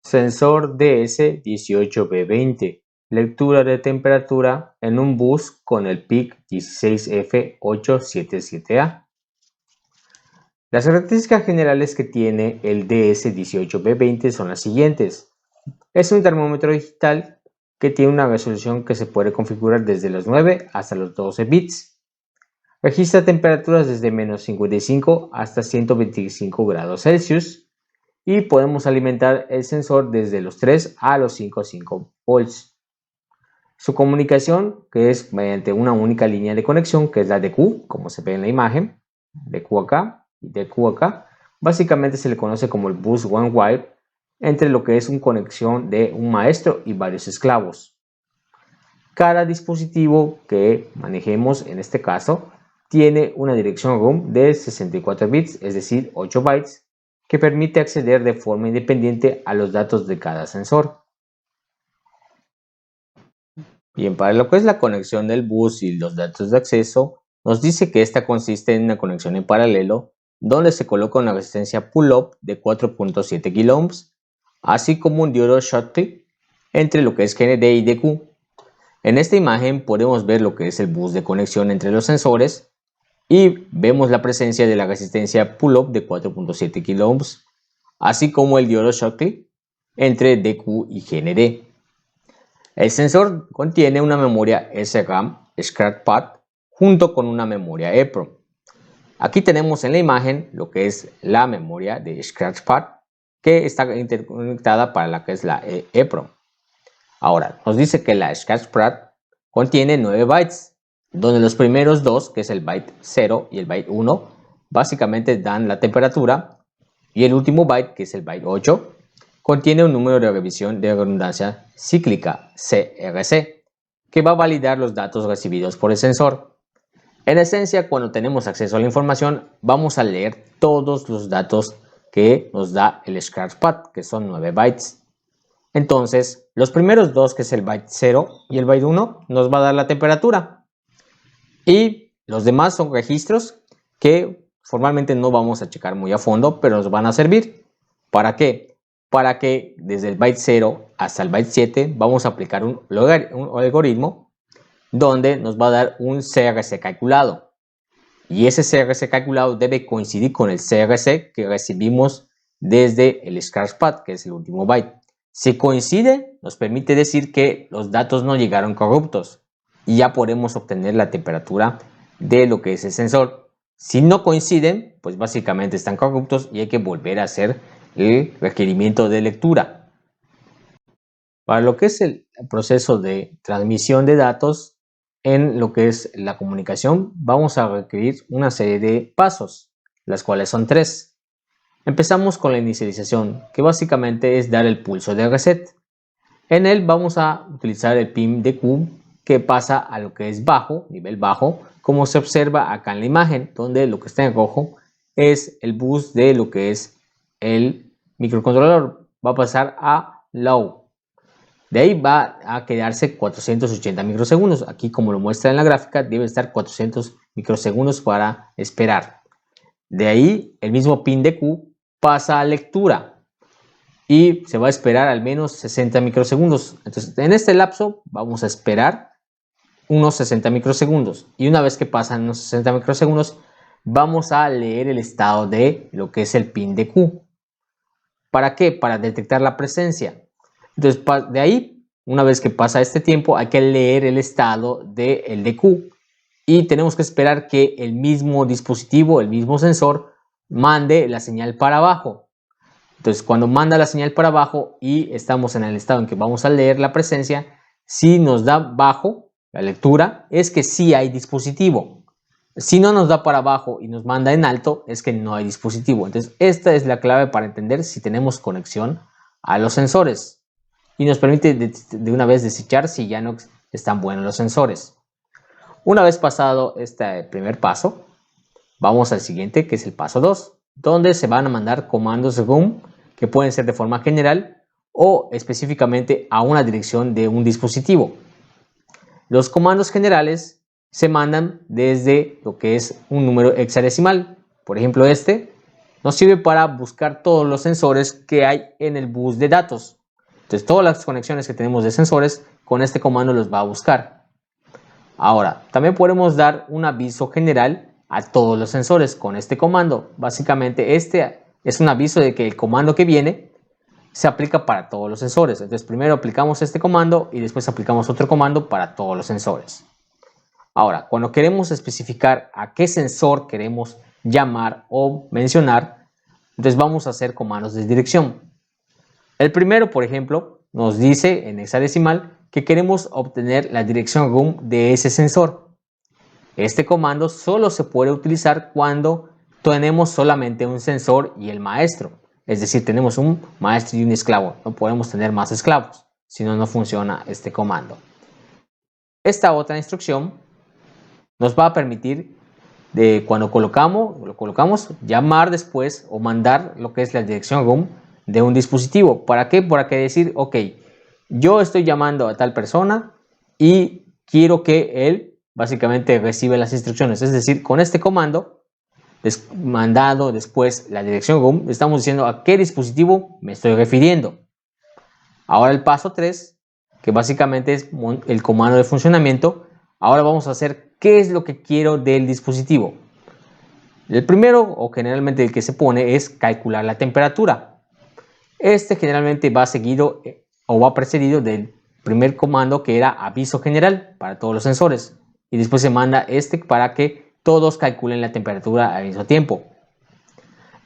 Sensor DS18B20. Lectura de temperatura en un bus con el PIC 16F877A. Las características generales que tiene el DS18B20 son las siguientes. Es un termómetro digital que tiene una resolución que se puede configurar desde los 9 hasta los 12 bits. Registra temperaturas desde menos 55 hasta 125 grados Celsius. Y podemos alimentar el sensor desde los 3 a los 5,5 volts. Su comunicación, que es mediante una única línea de conexión, que es la DQ, como se ve en la imagen, DQ acá y DQ acá, básicamente se le conoce como el bus one wire, entre lo que es una conexión de un maestro y varios esclavos. Cada dispositivo que manejemos en este caso tiene una dirección ROM de 64 bits, es decir, 8 bytes, que permite acceder de forma independiente a los datos de cada sensor. Bien, para lo que es la conexión del bus y los datos de acceso, nos dice que esta consiste en una conexión en paralelo, donde se coloca una resistencia pull-up de 4.7 kΩ, así como un diodo Schottky entre lo que es GND y DQ. En esta imagen podemos ver lo que es el bus de conexión entre los sensores, y vemos la presencia de la resistencia pull-up de 4.7 kΩ, así como el diodo Schottky entre DQ y GND. El sensor contiene una memoria SRAM ScratchPad junto con una memoria EEPROM. Aquí tenemos en la imagen lo que es la memoria de ScratchPad, que está interconectada para la que es la EEPROM. Ahora, nos dice que la ScratchPad contiene 9 bytes, donde los primeros dos, que es el byte 0 y el byte 1, básicamente dan la temperatura, y el último byte, que es el byte 8, contiene un número de revisión de redundancia cíclica, CRC, que va a validar los datos recibidos por el sensor. En esencia, cuando tenemos acceso a la información, vamos a leer todos los datos que nos da el ScratchPad, que son 9 bytes. Entonces, los primeros dos, que es el byte 0 y el byte 1, nos va a dar la temperatura. Y los demás son registros que formalmente no vamos a checar muy a fondo, pero nos van a servir. ¿Para qué? Para que desde el byte 0 hasta el byte 7 vamos a aplicar un algoritmo donde nos va a dar un CRC calculado. Y ese CRC calculado debe coincidir con el CRC que recibimos desde el ScratchPad, que es el último byte. Si coincide, nos permite decir que los datos no llegaron corruptos y ya podemos obtener la temperatura de lo que es el sensor. Si no coinciden, pues básicamente están corruptos y hay que volver a hacer el requerimiento de lectura. Para lo que es el proceso de transmisión de datos, en lo que es la comunicación, vamos a requerir una serie de pasos, las cuales son 3. Empezamos con la inicialización, que básicamente es dar el pulso de reset. En él vamos a utilizar el pin DQ, que pasa a lo que es bajo, nivel bajo, como se observa acá en la imagen, donde lo que está en rojo es el bus de lo que es el microcontrolador. Va a pasar a low. De ahí va a quedarse 480 microsegundos. Aquí, como lo muestra en la gráfica, debe estar 400 microsegundos para esperar. De ahí, el mismo pin DQ pasa a lectura y se va a esperar al menos 60 microsegundos. Entonces, en este lapso vamos a esperar unos 60 microsegundos. Y una vez que pasan unos 60 microsegundos, vamos a leer el estado de lo que es el pin DQ. ¿Para qué? Para detectar la presencia. Entonces, de ahí, una vez que pasa este tiempo, hay que leer el estado del DQ. Y tenemos que esperar que el mismo dispositivo, el mismo sensor, mande la señal para abajo. Entonces, cuando manda la señal para abajo y estamos en el estado en que vamos a leer la presencia, si nos da bajo la lectura, es que sí hay dispositivo. Si no nos da para abajo y nos manda en alto, es que no hay dispositivo. Entonces, esta es la clave para entender si tenemos conexión a los sensores. Y nos permite de una vez desechar si ya no están buenos los sensores. Una vez pasado este primer paso, vamos al siguiente, que es el paso 2, donde se van a mandar comandos RUM que pueden ser de forma general o específicamente a una dirección de un dispositivo. Los comandos generales se mandan desde lo que es un número hexadecimal. Por ejemplo, este nos sirve para buscar todos los sensores que hay en el bus de datos. Entonces todas las conexiones que tenemos de sensores, con este comando los va a buscar. Ahora, también podemos dar un aviso general a todos los sensores con este comando. Básicamente este es un aviso de que el comando que viene se aplica para todos los sensores. Entonces primero aplicamos este comando y después aplicamos otro comando para todos los sensores. Ahora, cuando queremos especificar a qué sensor queremos llamar o mencionar, entonces vamos a hacer comandos de dirección. El primero, por ejemplo, nos dice en hexadecimal que queremos obtener la dirección room de ese sensor. Este comando solo se puede utilizar cuando tenemos solamente un sensor y el maestro. Es decir, tenemos un maestro y un esclavo. No podemos tener más esclavos, si no, no funciona este comando. Esta otra instrucción nos va a permitir, cuando lo colocamos, llamar después o mandar lo que es la dirección room de un dispositivo. ¿Para qué? Para que decir, ok, yo estoy llamando a tal persona y quiero que él básicamente recibe las instrucciones. Es decir, con este comando mandado después la dirección room, estamos diciendo a qué dispositivo me estoy refiriendo. Ahora el paso 3, que básicamente es el comando de funcionamiento. Ahora vamos a hacer qué es lo que quiero del dispositivo. El primero, o generalmente el que se pone, es calcular la temperatura. Este generalmente va seguido o va precedido del primer comando, que era aviso general para todos los sensores, y después se manda este para que todos calculen la temperatura al mismo tiempo.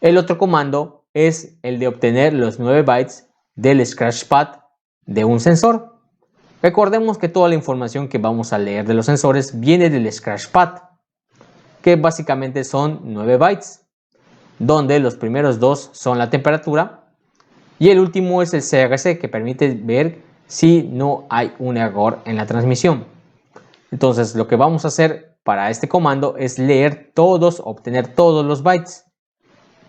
El otro comando es el de obtener los 9 bytes del scratchpad de un sensor. Recordemos que toda la información que vamos a leer de los sensores viene del scratchpad, que básicamente son 9 bytes, donde los primeros dos son la temperatura y el último es el CRC, que permite ver si no hay un error en la transmisión. Entonces lo que vamos a hacer para este comando es leer todos, obtener todos los bytes,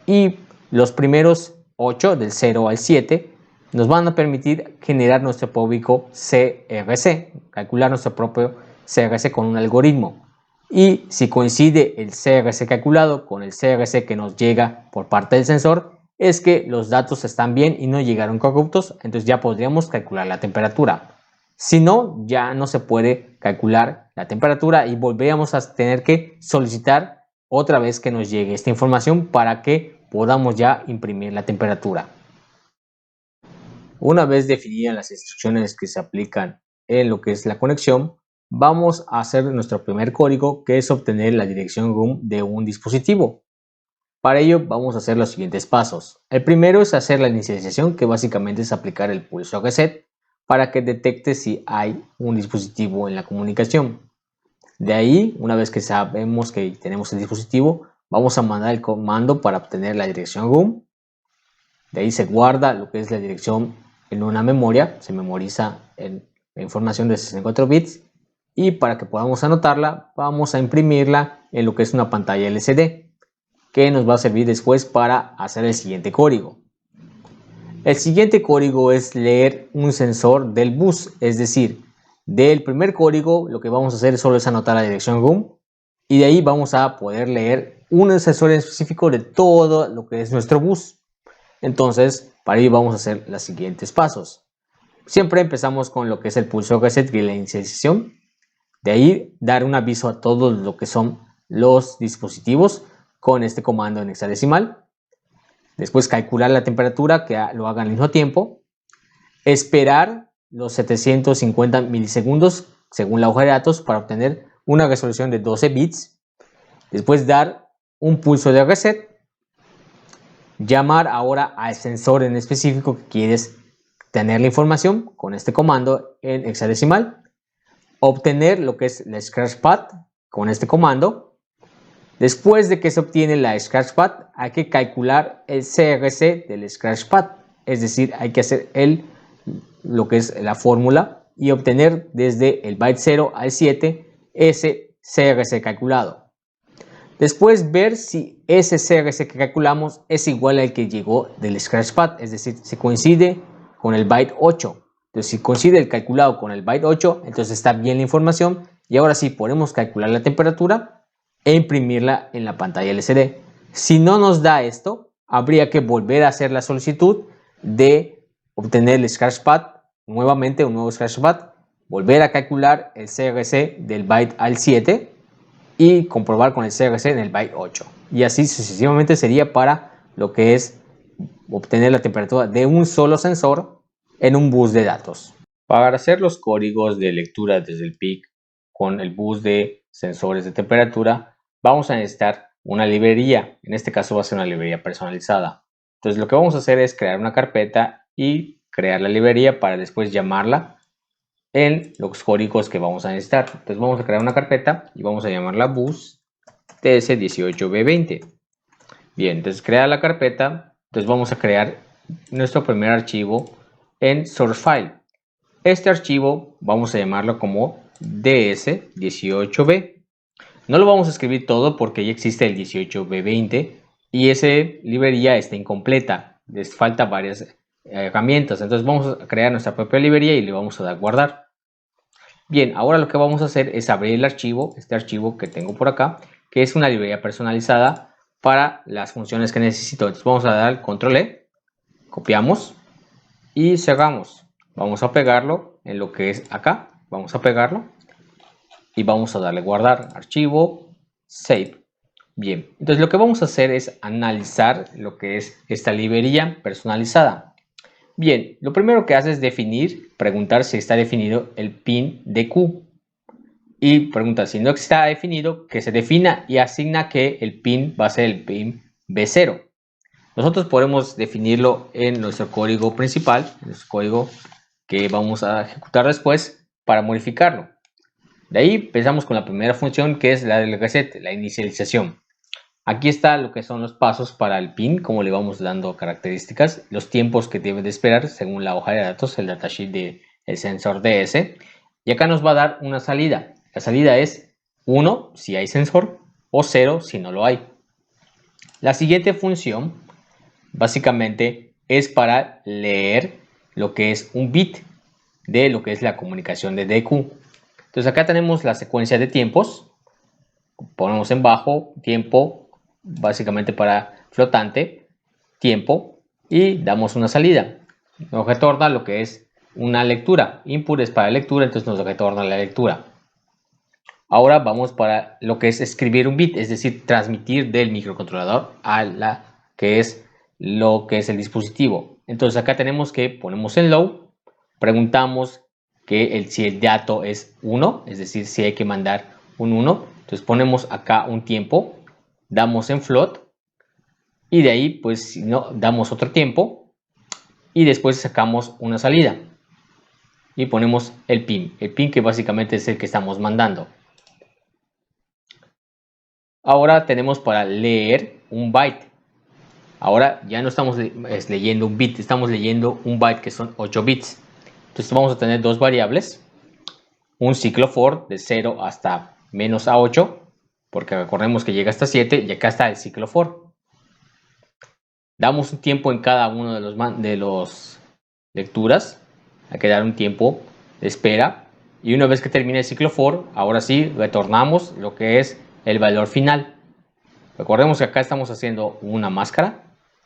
y los primeros 8 del 0 al 7 nos van a permitir generar nuestro propio CRC, calcular nuestro propio CRC con un algoritmo. Y si coincide el CRC calculado con el CRC que nos llega por parte del sensor, es que los datos están bien y no llegaron corruptos, entonces ya podríamos calcular la temperatura. Si no, ya no se puede calcular la temperatura y volveríamos a tener que solicitar otra vez que nos llegue esta información para que podamos ya imprimir la temperatura. Una vez definidas las instrucciones que se aplican en lo que es la conexión, vamos a hacer nuestro primer código, que es obtener la dirección room de un dispositivo. Para ello vamos a hacer los siguientes pasos. El primero es hacer la inicialización, que básicamente es aplicar el pulso reset para que detecte si hay un dispositivo en la comunicación. De ahí, una vez que sabemos que tenemos el dispositivo, vamos a mandar el comando para obtener la dirección room. De ahí se guarda lo que es la dirección en una memoria, se memoriza la información de 64 bits, y para que podamos anotarla, vamos a imprimirla en lo que es una pantalla LCD, que nos va a servir después para hacer el siguiente código. El siguiente código es leer un sensor del bus, es decir, del primer código lo que vamos a hacer solo es anotar la dirección room, y de ahí vamos a poder leer un sensor en específico de todo lo que es nuestro bus. Entonces, para ello vamos a hacer los siguientes pasos. Siempre empezamos con lo que es el pulso reset y la inicialización. De ahí dar un aviso a todos lo que son los dispositivos con este comando en hexadecimal. Después calcular la temperatura, que lo haga al mismo tiempo. Esperar los 750 milisegundos según la hoja de datos para obtener una resolución de 12 bits. Después dar un pulso de reset. Llamar ahora al sensor en específico que quieres tener la información con este comando en hexadecimal. Obtener lo que es la scratchpad con este comando. Después de que se obtiene la scratchpad, hay que calcular el CRC del scratchpad, es decir, hay que hacer lo que es la fórmula y obtener desde el byte 0 al 7 ese CRC calculado. Después ver si ese CRC que calculamos es igual al que llegó del scratchpad, es decir, si coincide con el byte 8. Entonces, si coincide el calculado con el byte 8, entonces está bien la información y ahora sí podemos calcular la temperatura e imprimirla en la pantalla LCD. Si no nos da esto, habría que volver a hacer la solicitud de obtener el scratchpad, nuevamente un nuevo scratchpad, volver a calcular el CRC del byte al 7 y comprobar con el CRC en el byte 8. Y así sucesivamente sería para lo que es obtener la temperatura de un solo sensor en un bus de datos. Para hacer los códigos de lectura desde el PIC con el bus de sensores de temperatura, vamos a necesitar una librería. En este caso va a ser una librería personalizada. Entonces lo que vamos a hacer es crear una carpeta y crear la librería para después llamarla en los códigos que vamos a necesitar. Entonces vamos a crear una carpeta y vamos a llamarla bus ts18b20. Bien, entonces crear la carpeta. Entonces vamos a crear nuestro primer archivo en source file. Este archivo vamos a llamarlo como ds18b. No lo vamos a escribir todo porque ya existe el 18b20 y esa librería está incompleta. Les falta varias herramientas. Entonces vamos a crear nuestra propia librería y le vamos a dar guardar. Bien, ahora lo que vamos a hacer es abrir el archivo, este archivo que tengo por acá, que es una librería personalizada para las funciones que necesito. Entonces vamos a dar control E, copiamos y cerramos. Vamos a pegarlo en lo que es acá. Vamos a pegarlo y vamos a darle guardar, archivo, save. Bien, entonces lo que vamos a hacer es analizar lo que es esta librería personalizada. Bien, lo primero que hace es definir, preguntar si está definido el pin de Q. Y pregunta si no está definido, que se defina y asigna que el pin va a ser el pin B0. Nosotros podemos definirlo en nuestro código principal, en nuestro código que vamos a ejecutar después para modificarlo. De ahí empezamos con la primera función, que es la del reset, la inicialización. Aquí está lo que son los pasos para el pin, como le vamos dando características, los tiempos que debe de esperar según la hoja de datos, el datasheet del sensor DS. Y acá nos va a dar una salida. La salida es 1 si hay sensor o 0 si no lo hay. La siguiente función básicamente es para leer lo que es un bit de lo que es la comunicación de DQ. Entonces acá tenemos la secuencia de tiempos. Ponemos en bajo tiempo, básicamente para flotante, tiempo, y damos una salida. Nos retorna lo que es una lectura. Input es para lectura, entonces nos retorna la lectura. Ahora vamos para lo que es escribir un bit, es decir, transmitir del microcontrolador a lo que es el dispositivo. Entonces acá tenemos que ponemos en low, preguntamos que si el dato es 1, es decir, si hay que mandar un 1. Entonces ponemos acá un tiempo, damos en float y de ahí pues si no damos otro tiempo y después sacamos una salida y ponemos el pin que básicamente es el que estamos mandando. Ahora tenemos para leer un byte. Ahora ya no estamos leyendo un bit, estamos leyendo un byte que son 8 bits. Entonces vamos a tener dos variables, un ciclo for de 0 hasta menos a 8, porque recordemos que llega hasta 7 y acá está el ciclo for. Damos un tiempo en cada uno de los lecturas, hay que dar un tiempo de espera y una vez que termine el ciclo for, ahora sí retornamos lo que es el valor final. Recordemos que acá estamos haciendo una máscara,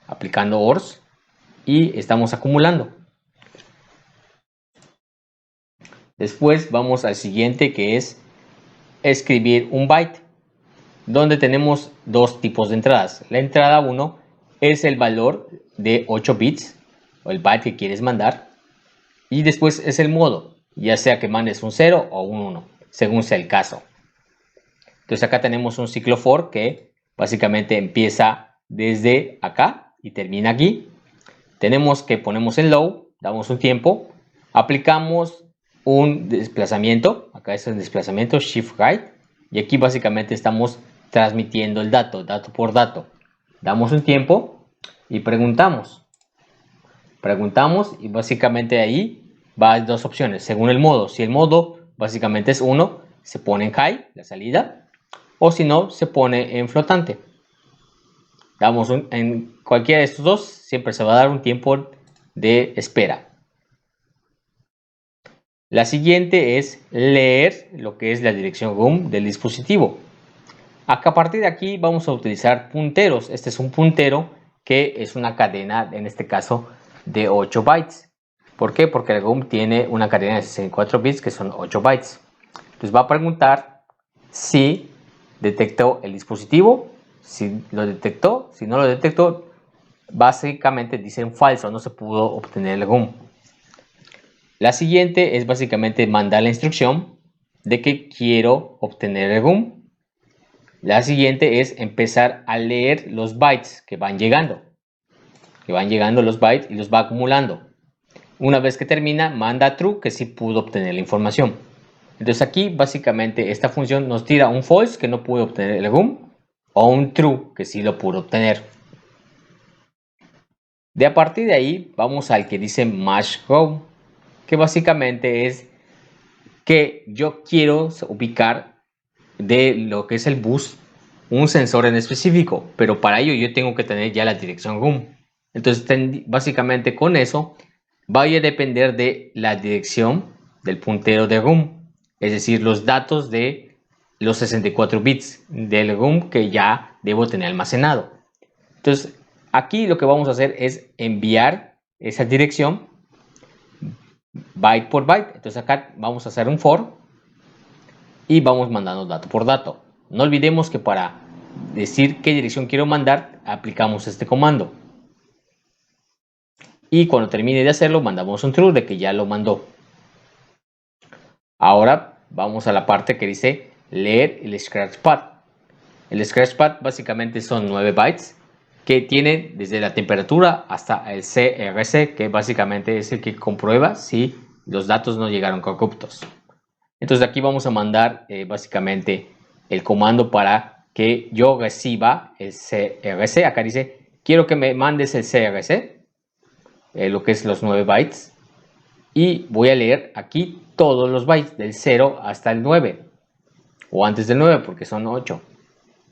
aplicando ORs y estamos acumulando. Después vamos al siguiente, que es escribir un byte, donde tenemos dos tipos de entradas. La entrada 1 es el valor de 8 bits o el byte que quieres mandar y después es el modo, ya sea que mandes un 0 o un 1 según sea el caso. Entonces acá tenemos un ciclo for que básicamente empieza desde acá y termina aquí. Tenemos que ponemos en low, damos un tiempo, aplicamos un desplazamiento, acá es el desplazamiento shift right y aquí básicamente estamos transmitiendo el dato por dato. Damos un tiempo y preguntamos y básicamente ahí va dos opciones según el modo. Si el modo básicamente es 1, se pone en high, la salida, o si no, se pone en flotante. Damos en cualquiera de estos dos, siempre se va a dar un tiempo de espera. La siguiente es leer lo que es la dirección ROM del dispositivo. Acá a partir de aquí vamos a utilizar punteros. Este es un puntero que es una cadena, en este caso, de 8 bytes. ¿Por qué? Porque el GUM tiene una cadena de 64 bits que son 8 bytes. Entonces va a preguntar si detectó el dispositivo, si lo detectó, si no lo detectó, básicamente dicen falso, no se pudo obtener el GUM. La siguiente es básicamente mandar la instrucción de que quiero obtener el GUM. La siguiente es empezar a leer los bytes que van llegando. Los bytes y los va acumulando. Una vez que termina, manda true que sí pudo obtener la información. Entonces aquí básicamente esta función nos tira un false que no pudo obtener el GUM o un true que sí lo pudo obtener. De a partir de ahí vamos al que dice match go, que básicamente es que yo quiero ubicar de lo que es el bus un sensor en específico, pero para ello yo tengo que tener ya la dirección GUM. Entonces básicamente con eso va a depender de la dirección del puntero de GUM, es decir, los datos de los 64 bits del GUM que ya debo tener almacenado. Entonces aquí lo que vamos a hacer es enviar esa dirección byte por byte. Entonces acá vamos a hacer un for y vamos mandando dato por dato. No olvidemos que para decir qué dirección quiero mandar, aplicamos este comando. Y cuando termine de hacerlo, mandamos un true de que ya lo mandó. Ahora vamos a la parte que dice leer el scratchpad. El scratchpad básicamente son 9 bytes que tiene desde la temperatura hasta el CRC, que básicamente es el que comprueba si los datos no llegaron corruptos. Entonces aquí vamos a mandar básicamente el comando para que yo reciba el CRC. Acá dice, quiero que me mandes el CRC, lo que es los 9 bytes. Y voy a leer aquí todos los bytes, del 0 hasta el 9. O antes del 9, porque son 8.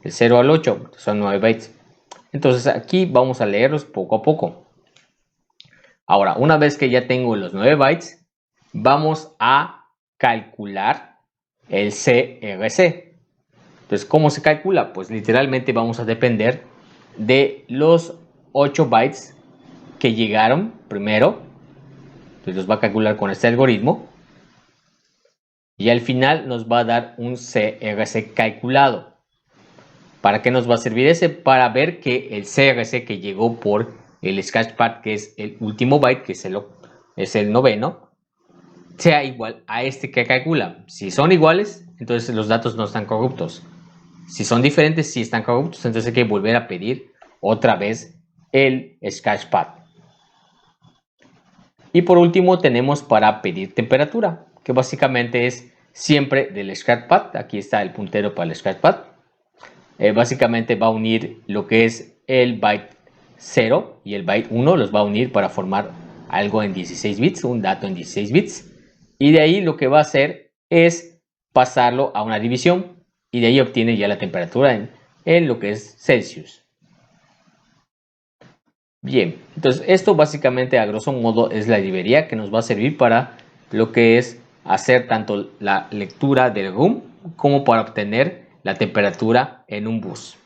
Del 0 al 8 son 9 bytes. Entonces aquí vamos a leerlos poco a poco. Ahora, una vez que ya tengo los 9 bytes, vamos a calcular el CRC. Entonces, ¿cómo se calcula? Pues literalmente vamos a depender de los 8 bytes que llegaron primero. Entonces los va a calcular con este algoritmo. Y al final nos va a dar un CRC calculado. ¿Para qué nos va a servir ese? Para ver que el CRC que llegó por el scratchpad, que es el último byte, que es el noveno, sea igual a este que calcula. Si son iguales, entonces los datos no están corruptos. Si son diferentes, sí están corruptos, entonces hay que volver a pedir otra vez el scratchpad. Y por último tenemos para pedir temperatura, que básicamente es siempre del scratchpad. Aquí está el puntero para el scratchpad. Básicamente va a unir lo que es el byte 0 y el byte 1, los va a unir para formar algo en 16 bits, un dato en 16 bits. Y de ahí lo que va a hacer es pasarlo a una división y de ahí obtiene ya la temperatura en lo que es Celsius. Bien, entonces esto básicamente a grosso modo es la librería que nos va a servir para lo que es hacer tanto la lectura del GUM como para obtener la temperatura en un bus.